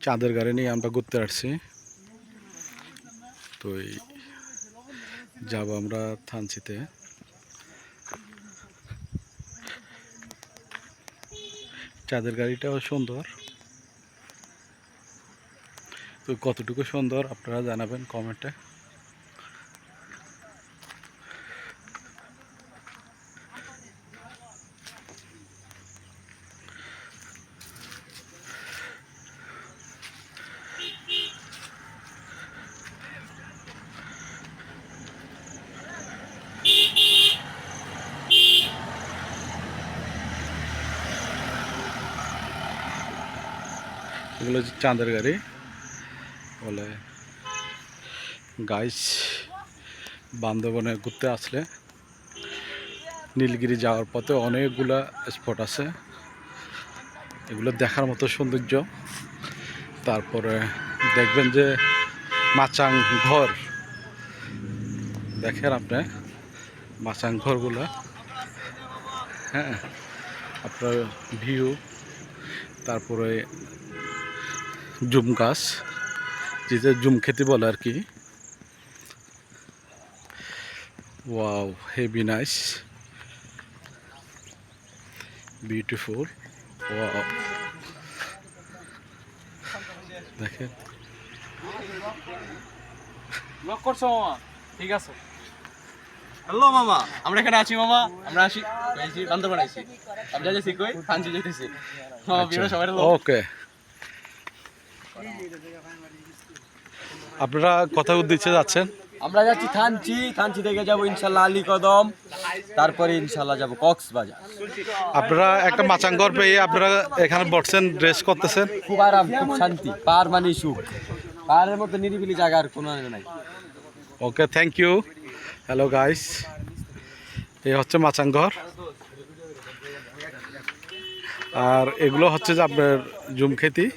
চাঁদের গাড়ি নিয়ে আমরা ঘুরতে আসছি। তো যাবো আমরা থানচিতে। চাঁদের গাড়িটাও সুন্দর, তো কতটুকু সুন্দর আপনারা জানাবেন কমেন্টে। এগুলো হচ্ছে চাঁদের গাড়ি বলে। গাইস, বান্দরবনে ঘুরতে আসলে নীলগিরি যাওয়ার পথে অনেকগুলা স্পট আছে, এগুলো দেখার মতো সৌন্দর্য। তারপরে দেখবেন যে মাচাং ঘর, দেখেন আপনি মাচাং ঘরগুলো, হ্যাঁ, আপনার ভিউ। তারপরে জুম গাছ, যেটা জুম খেতে বলে আর কি। Wow, heavy nice, beautiful. Wow, দেখেন। ব্লক করছো মামা? ঠিক আছে। হ্যালো মামা, আমরা এখানে আছি মামা। আমরা আসি বান্দরবান আইছি। আমি যাইতেছি কই? থানচি যাইতেছি। মামা বিয়ে সবাই ওকে, আপনারা কোথায় উদ্দেশ্যে যাচ্ছেন? আমরা যাচ্ছি থানচি। থানচি থেকে যাবো ইনশাল্লাহ আলী কদম, তারপরে ইনশাল্লাহ যাবো কক্সবাজার। আপনারা একটা মাচাঙ্গর পেয়ে আপনারা এখানে বসছেন, রেস্ট করতেছেন। খুব আরাম, খুব শান্তি, পাহাড় মানে সুখ। পাহাড়ের মধ্যে নিরিবিলি জায়গা আর কোনো নাই। ওকে, থ্যাংক ইউ। হ্যালো গাইস, এই হচ্ছে মাচাঙ্গর, আর এগুলো হচ্ছে যে আপনার জুমখেতি।